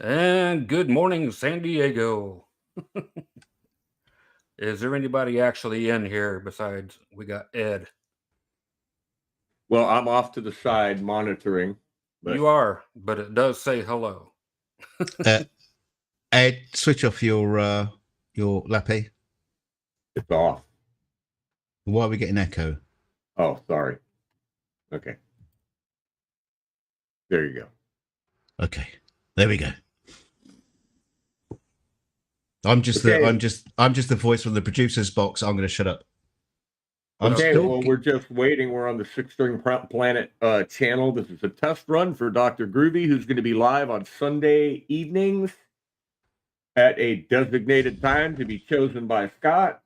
And good morning, San Diego. Is there anybody actually in here besides we got Ed? Well, I'm off to the side monitoring. But you are, but it does say hello. Ed, switch off your lappy. It's off. Why are we getting echo? Oh, sorry. Okay. There you go. Okay. There we go. I'm just the voice from the producer's box. I'm going to shut up. We're just waiting. We're on the Six String Planet channel. This is a test run for Dr. Groovy, who's going to be live on Sunday evenings at a designated time to be chosen by Scott,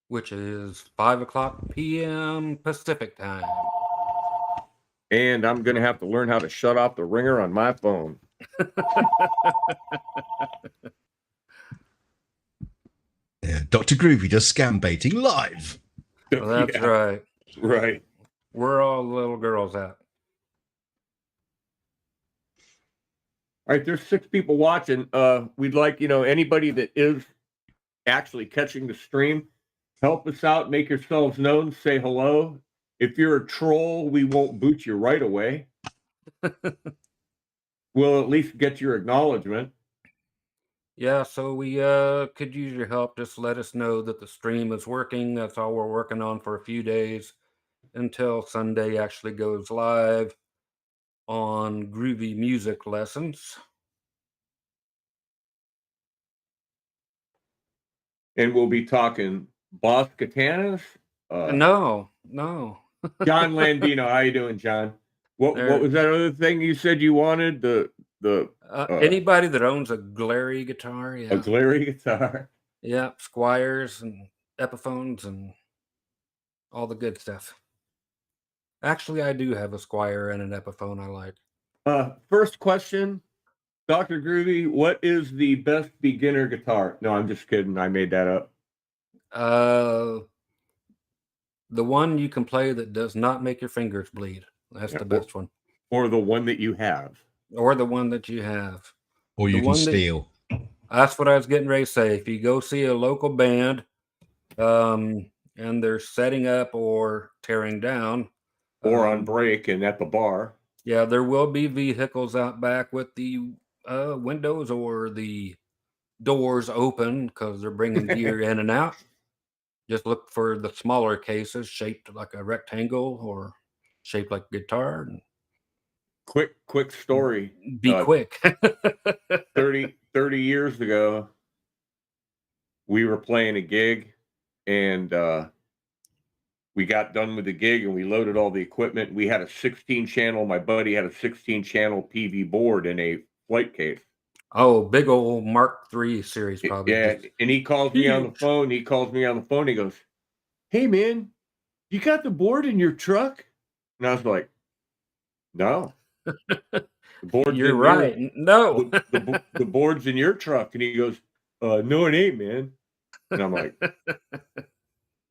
which is 5:00 p.m. Pacific time. And I'm going to have to learn how to shut off the ringer on my phone. Yeah, Dr. Groovy does scam baiting live. Well, that's right. Right. Where are all the little girls at? All right, there's 6 people watching. We'd like, anybody that is actually catching the stream, help us out, make yourselves known, say hello. If you're a troll, we won't boot you right away. We'll at least get your acknowledgement. Yeah, so we could use your help. Just let us know that the stream is working. That's all we're working on for a few days until Sunday actually goes live on Groovy Music Lessons. And we'll be talking Boss Katanas. No. John Landino, how you doing, John? What was that other thing you said you wanted? Anybody that owns a Glary guitar, yeah. A Glary guitar. Yeah, Squires and Epiphones and all the good stuff. Actually, I do have a Squire and an Epiphone I like. First question, Dr. Groovy, what is the best beginner guitar? No, I'm just kidding. I made that up. The one you can play that does not make your fingers bleed. That's the best one. Or the one that you have. Or the one that you have. Or you can steal. That's what I was getting ready to say. If you go see a local band and they're setting up or tearing down. Or on break and at the bar. Yeah, there will be vehicles out back with the windows or the doors open because they're bringing gear in and out. Just look for the smaller cases shaped like a rectangle or shaped like a guitar. And quick story. Be quick. 30 years ago, we were playing a gig and we got done with the gig and we loaded all the equipment. We had a 16-channel. My buddy had a 16-channel PV board in a flight case. Oh, big old Mark III series, probably. Yeah, and he calls me on the phone. He goes, "Hey, man, you got the board in your truck?" And I was like, "No." You're right. No. The board's in your truck. And he goes, no, it ain't, man. And I'm like,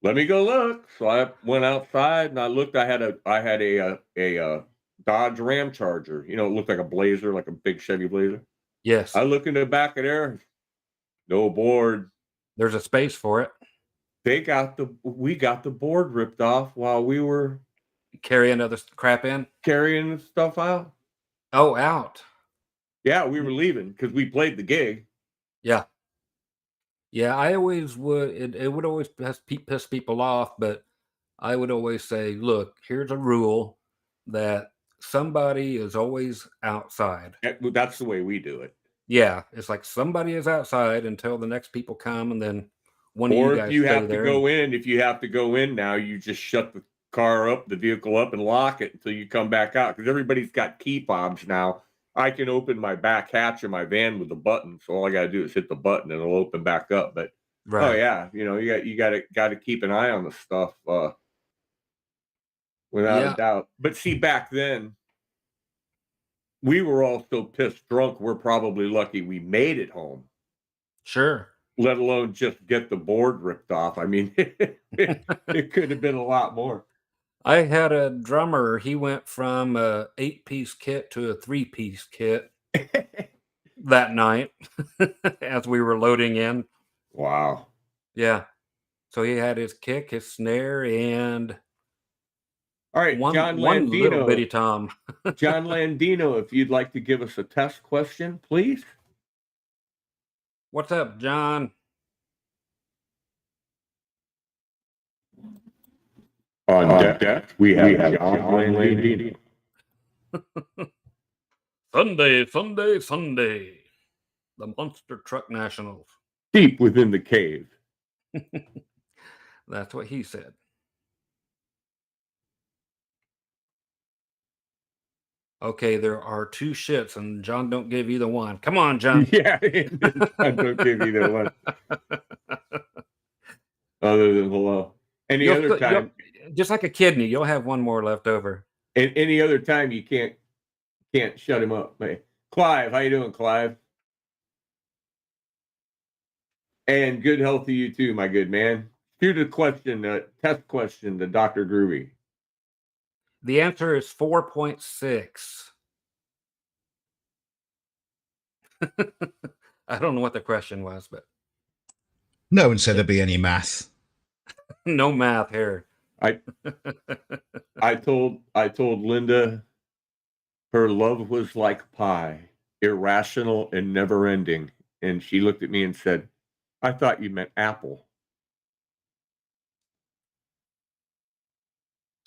let me go look. So I went outside and I looked. I had a Dodge Ram Charger. You know, it looked like a Blazer, like a big Chevy Blazer. Yes. I look in the back of there, no board. There's a space for it. We got the board ripped off while we were carrying other crap in, carrying the stuff out. Oh, out. Yeah, we were leaving because we played the gig. Yeah. Yeah, I always would. It would always piss people off, but I would always say, look, here's a rule that somebody is always outside. That's the way we do it. Yeah, it's like somebody is outside until the next people come, and then one of you guys Or if you stay have to there. go in, if you have to go in now, you just shut the car up, the vehicle up, and lock it until you come back out. Because everybody's got key fobs now. I can open my back hatch of my van with a button, so all I got to do is hit the button and it'll open back up. But Right. oh yeah, you know, you got to keep an eye on the stuff without Yeah. a doubt. But see, back then we were all so pissed drunk. We're probably lucky we made it home. Sure. Let alone just get the board ripped off. I mean, it could have been a lot more. I had a drummer. He went from a 8-piece kit to a 3-piece kit that night as we were loading in. Wow. Yeah. So he had his kick, his snare, and all right, one little bitty tom. John Landino, if you'd like to give us a test question, please. What's up, John? On deck, we have John Landino. Sunday. The Monster Truck Nationals. Deep within the cave. That's what he said. Okay, there are 2 shits, and John don't give either one. Come on, John. Yeah, I don't give either one. Other than hello. Any other time, just like a kidney, you'll have one more left over. And any other time, you can't shut him up. Hey, Clive, how you doing, Clive? And good health to you too, my good man. Shoot a question, test question to Dr. Groovy. The answer is 4.6. I don't know what the question was, but no one said there'd be any math. No math here. I told Linda her love was like pie, irrational and never ending. And she looked at me and said, I thought you meant apple.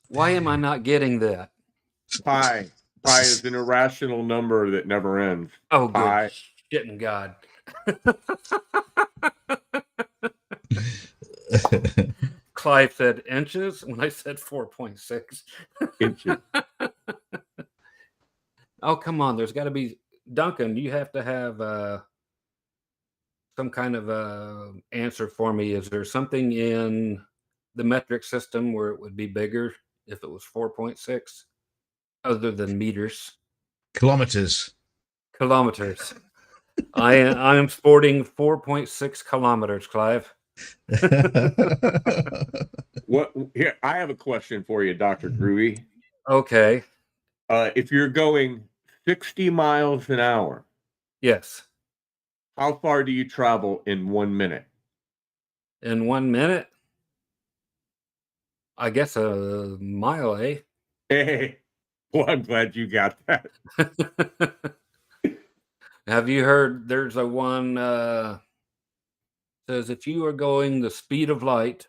Why am I not getting that? Pi is an irrational number that never ends. Oh, good shitting God. Clive said inches when I said 4.6. Inches. Oh, come on. There's got to be... Duncan, you have to have some kind of answer for me. Is there something in the metric system where it would be bigger if it was 4.6 other than meters? Kilometers. I am sporting 4.6 kilometers, Clive. What? Here, I have a question for you, Dr. Groovy. Okay. If you're going 60 miles an hour, yes, how far do you travel in 1 minute? In 1 minute? I guess a mile, eh? Hey, well, I'm glad you got that. Have you heard there's a one says if you are going the speed of light,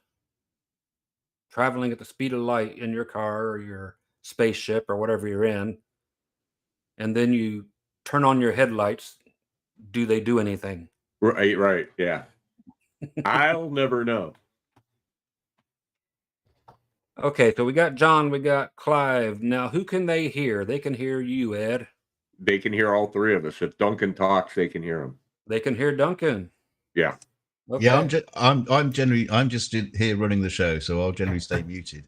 traveling at the speed of light in your car or your spaceship or whatever you're in, and then you turn on your headlights, do they do anything? Right, yeah. I'll never know. Okay, so we got John, we got Clive. Now, who can they hear? They can hear you, Ed. They can hear all three of us. If Duncan talks, they can hear him. They can hear Duncan. Yeah. Okay. Yeah, I'm just here running the show, so I'll generally stay muted.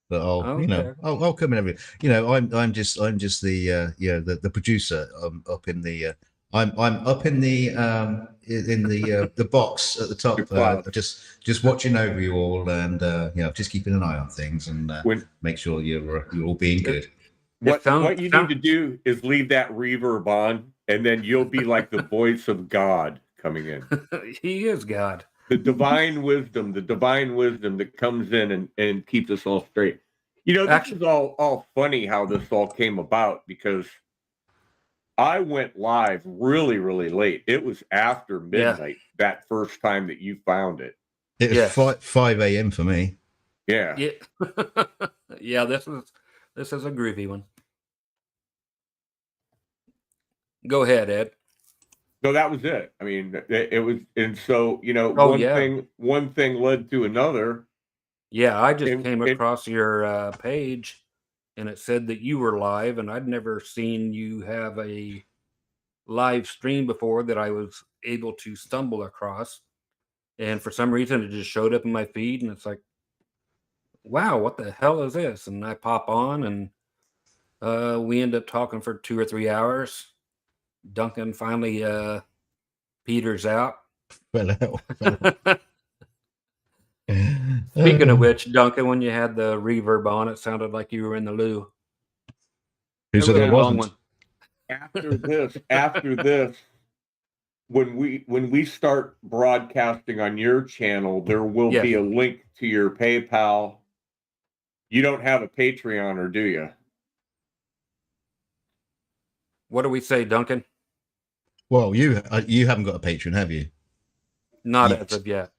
But Okay. I'll come in every. I'm just the producer. Up in the. I'm up in the box at the The top, cloud. just watching over you all, and just keeping an eye on things and When make sure you're all being good. what you need to do is leave that reverb on, and then you'll be like the voice of God coming in. He is God. The divine wisdom that comes in and keeps us all straight. This is all funny how this all came about, because I went live really, really late. It was after midnight that first time that you found it. It was 5 a.m. for me. Yeah. Yeah. Yeah, this is a groovy one. Go ahead, Ed. So that was it. I mean, it was, and so one thing led to another. Yeah, I just And came across your page, and it said that you were live, and I'd never seen you have a live stream before that I was able to stumble across. And for some reason, it just showed up in my feed, and it's like, wow, what the hell is this? And I pop on, and we end up talking for 2 or 3 hours. Duncan finally peters out. Fell out. Speaking of which, Duncan, when you had the reverb on, it sounded like you were in the loo. Who said I wasn't? After this, when we start broadcasting on your channel, there will be a link to your PayPal. You don't have a Patreon, or do you? What do we say, Duncan? Well, you haven't got a patron, have you? Not as of yet.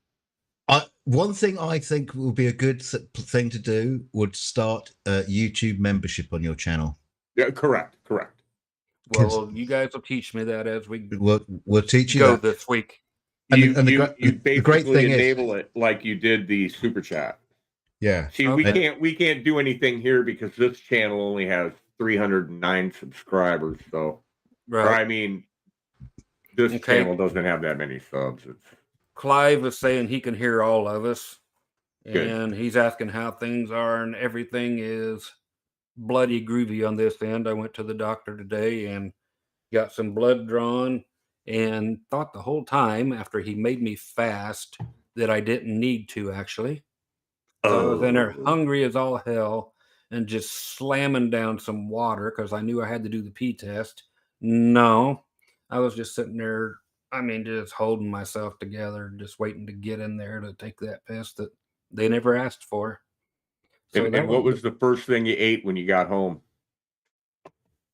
One thing I think would be a good thing to do would start a YouTube membership on your channel. Yeah, correct. Well, you guys will teach me that as we we'll teach you go that this week. You basically enable it like you did the super chat. Yeah. See, we can't do anything here because this channel only has 309 subscribers. So, right. I mean, this channel doesn't have that many subs. Clive is saying he can hear all of us, Good. and he's asking how things are, and everything is bloody groovy on this end. I went to the doctor today and got some blood drawn, and thought the whole time after he made me fast that I didn't need to actually. So I was in there hungry as all hell and just slamming down some water because I knew I had to do the pee test. No, I was just sitting there, just holding myself together, just waiting to get in there to take that piss that they never asked for. So and what was the first thing you ate when you got home?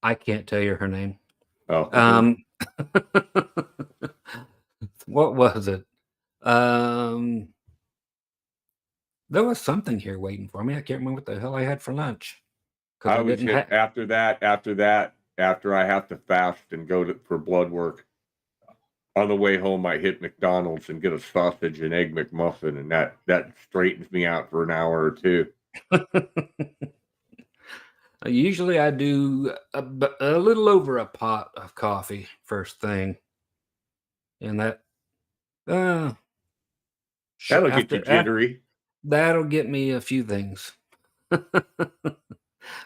I can't tell you her name. Oh. What was it? There was something here waiting for me. I can't remember what the hell I had for lunch. I was hit after I have to fast and go for blood work. On the way home, I hit McDonald's and get a sausage and egg McMuffin, and that straightens me out for an hour or two. Usually I do a little over a pot of coffee first thing. And that'll get you jittery. That'll get me a few things.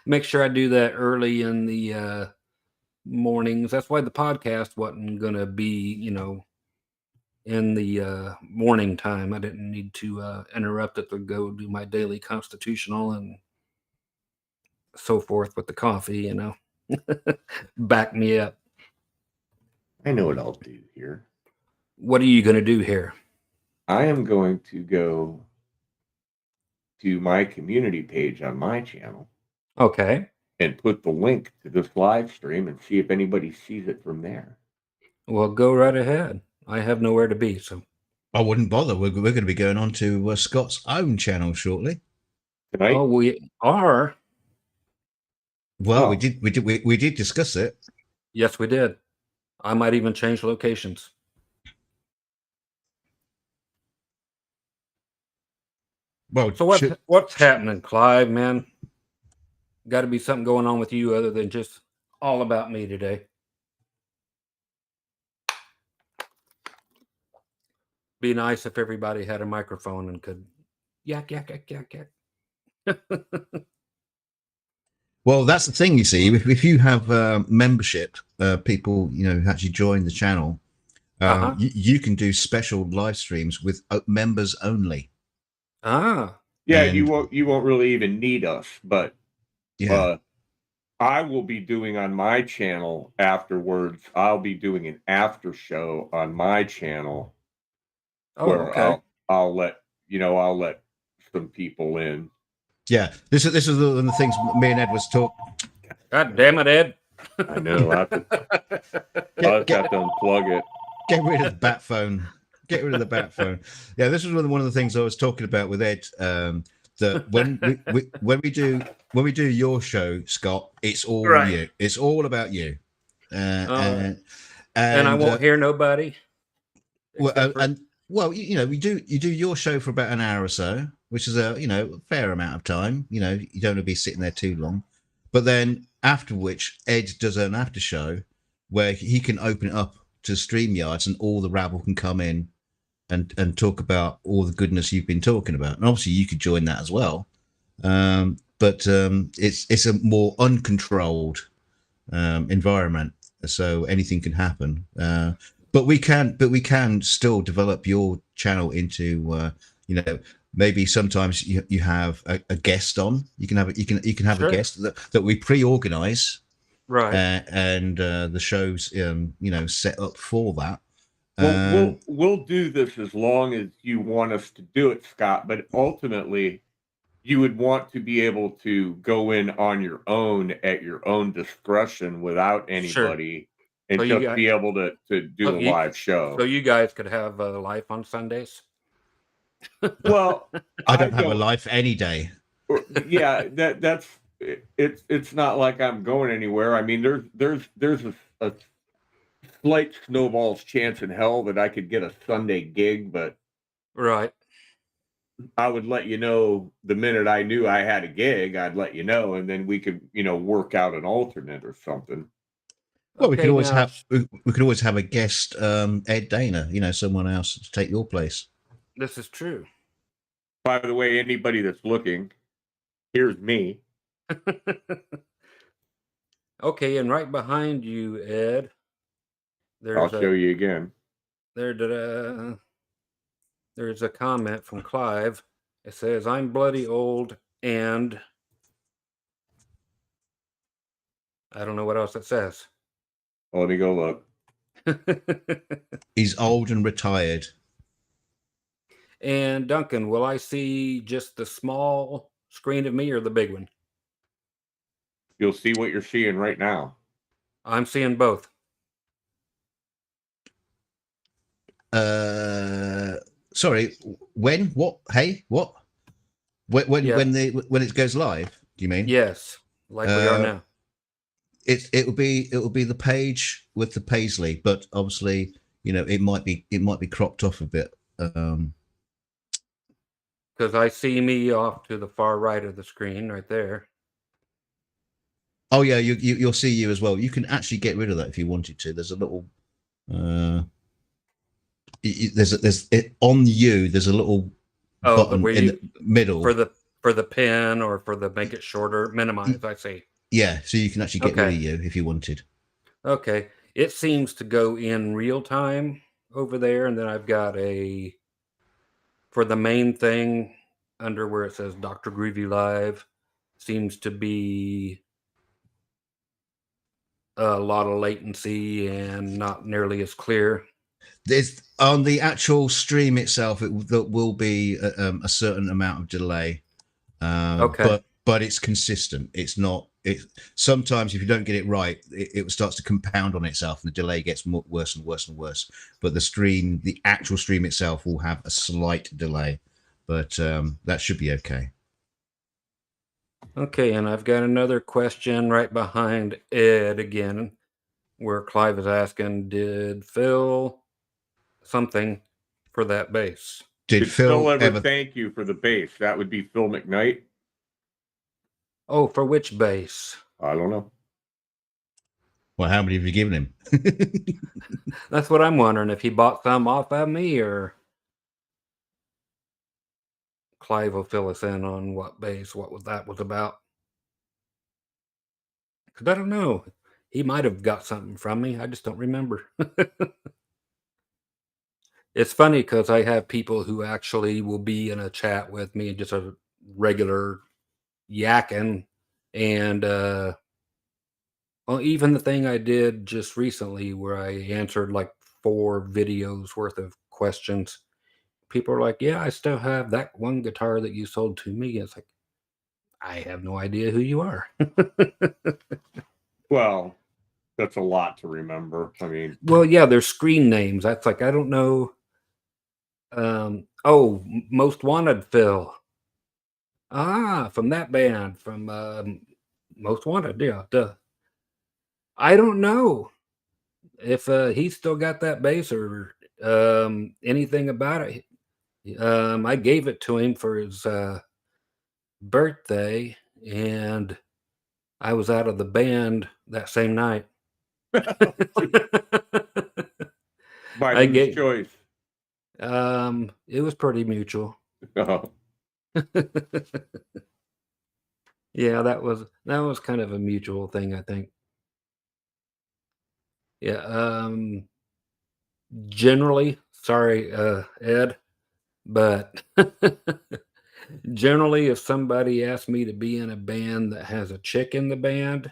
Make sure I do that early in the mornings. That's why the podcast wasn't going to be, in the morning time. I didn't need to interrupt it to go do my daily constitutional and so forth with the coffee, back me up. I know what I'll do here. What are you going to do here? I am going to go to my community page on my channel. Okay. And put the link to this live stream and see if anybody sees it from there. Well, go right ahead. I have nowhere to be, so I wouldn't bother. We're going to be going on to Scott's own channel shortly. Tonight? Oh, we are. Well, we did discuss it. Yes, we did. I might even change locations. Well, so what's happening, Clive, man? Got to be something going on with you other than just all about me today. Be nice if everybody had a microphone and could yak, yak, yak, yak, yak. Well, that's the thing. You see, if you have membership, people who actually join the channel, Uh-huh. you can do special live streams with members only. Ah, Yeah, And you won't really even need us, but yeah, I will be doing on my channel afterwards. I'll be doing an after show on my channel oh, where okay. I'll let I'll let some people in. yeah. This is one of the things me and Ed was talking. God damn it, Ed. I know. I'll just have to unplug it. Get rid of the bat phone. Get rid of the bat phone. Yeah, this was one of the things I was talking about with Ed. That when we do your show, Scott, it's all Right. you. It's all about you. And I won't hear nobody. Well, you do your show for about an hour or so, which is a fair amount of time. You don't want to be sitting there too long. But then after which, Ed does an after show where he can open it up to StreamYards and all the rabble can come in and talk about all the goodness you've been talking about. And obviously you could join that as well. But it's a more uncontrolled environment, so anything can happen. But we can still develop your channel into maybe sometimes you have a guest on. You can have Sure. a guest that we pre-organize, Right. and the show's set up for that. Well, we'll do this as long as you want us to do it, Scott. But ultimately, you would want to be able to go in on your own at your own discretion without anybody, and So you just got be able to do a live show. so you guys could have a life on Sundays. Well, I don't have a life any day. Yeah, that's it's not like I'm going anywhere. I mean, there's a slight snowball's chance in hell that I could get a Sunday gig, but Right. I would let you know the minute I knew I had a gig. I'd let you know, and then we could work out an alternate or something. Well, Okay, now we could always have a guest, Ed Dana, someone else to take your place. this is true. By the way, anybody that's looking, here's me. Okay, and right behind you, Ed, I'll there's show you again. there's a comment from Clive. It says, "I'm bloody old and I don't know what else it says." Well, let me go look. He's old and retired. And Duncan, will I see just the small screen of me or the big one? You'll see what you're seeing right now. I'm seeing both. Sorry, when? What? Hey, what? When Yeah. when it goes live? Do you mean? Yes, like we are now. It will be the page with the paisley, but obviously it might be cropped off a bit. Because I see me off to the far right of the screen right there. Oh yeah, you'll see you as well. You can actually get rid of that if you wanted to. There's a little there's on you. There's a little button in the middle for the pen or for the make it shorter, minimize. I see. Yeah, so you can actually get rid of you if you wanted. Okay, it seems to go in real time over there, and then I've got for the main thing under where it says Dr. Groovy Live, seems to be a lot of latency and not nearly as clear. There's on the actual stream itself, there will be a certain amount of delay. Okay. But it's consistent. It's not. Sometimes if you don't get it right, it starts to compound on itself, and the delay gets worse and worse and worse. But the actual stream itself, will have a slight delay, but that should be okay. Okay, and I've got another question right behind Ed again, where Clive is asking, did Phil something for that bass? Did Phil ever thank you for the bass? That would be Phil McKnight. Oh, for which bass? I don't know. Well, how many have you given him? That's what I'm wondering, if he bought some off of me or Clive will fill us in on what that was about. Because I don't know. He might have got something from me. I just don't remember. It's funny because I have people who actually will be in a chat with me, just a regular yakking, and well, even the thing I did just recently where I answered like 4 videos worth of questions, people are like, "Yeah, I still have that one guitar that you sold to me." It's like, I have no idea who you are. Well, that's a lot to remember. I mean, Well, yeah, there's screen names. That's like, I don't know. Oh, Most Wanted Phil. Ah, from that band, from Most Wanted. Yeah, duh. I don't know if he's still got that bass or anything about it. I gave it to him for his birthday, and I was out of the band that same night. by I whose gave choice? it was pretty mutual. Oh, Yeah, that was kind of a mutual thing, I think. Yeah, generally, sorry, Ed, but generally, if somebody asks me to be in a band that has a chick in the band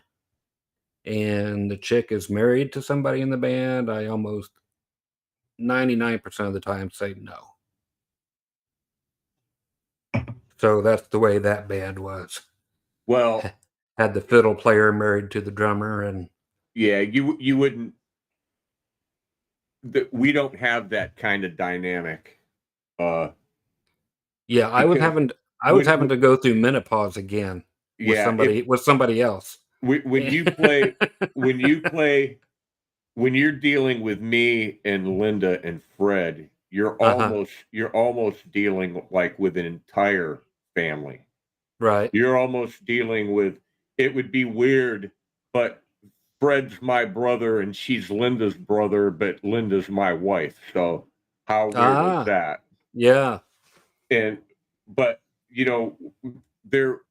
and the chick is married to somebody in the band, I almost 99% of the time say no. So that's the way that band was. well, Had the fiddle player married to the drummer, and yeah, you wouldn't. We don't have that kind of dynamic. Uh, yeah, because I was having to go through menopause again with yeah, if somebody else. when you play when you play when you're dealing with me and Linda and Fred, Uh-huh. you're almost dealing like with an entire family. Right. You're almost dealing with, it would be weird, but Fred's my brother and she's Linda's brother, but Linda's my wife. So how weird is Ah, that? yeah. And but you know, there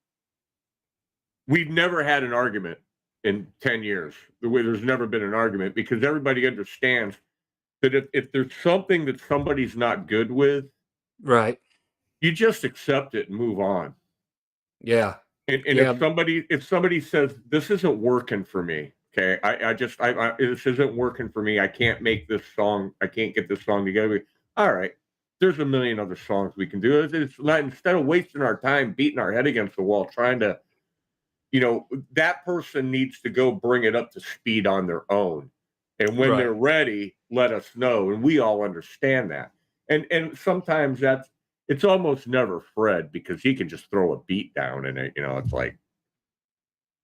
we've never had an argument in 10 years. The way there's never been an argument because everybody understands that if there's something that somebody's not good with, Right. you just accept it and move on. Yeah. And Yeah. if somebody says this isn't working for me, okay, I this isn't working for me. I can't make this song. I can't get this song together. All right, there's a million other songs we can do. It's not, instead of wasting our time beating our head against the wall trying to, that person needs to go bring it up to speed on their own. And when Right. they're ready, let us know. And we all understand that. And sometimes it's almost never Fred because he can just throw a beat down and it's like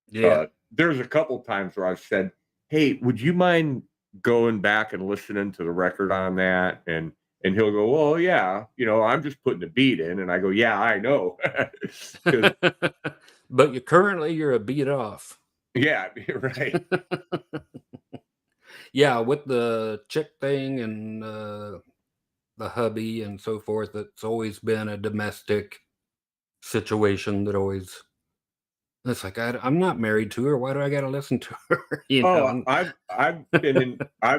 Yeah. there's a couple times where I've said, "Hey, would you mind going back and listening to the record on that?" And he'll go, "Oh yeah, I'm just putting the beat in." And I go, "Yeah, I know." 'Cause, But you're a beat off. yeah, right. Yeah, with the chick thing and the hubby and so forth, it's always been a domestic situation that always it's like I'm not married to her. Why do I got to listen to her? Oh, And I've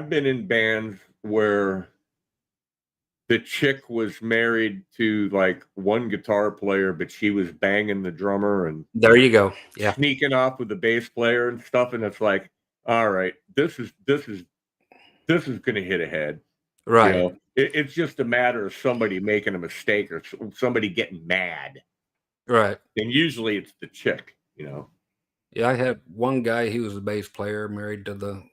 been in bands where the chick was married to like one guitar player, but she was banging the drummer and there you go. Yeah. sneaking off with the bass player and stuff. And it's like, all right, this is going to hit ahead. Right. It's just a matter of somebody making a mistake or somebody getting mad. Right. And usually it's the chick. Yeah, I had one guy, he was a bass player, married to the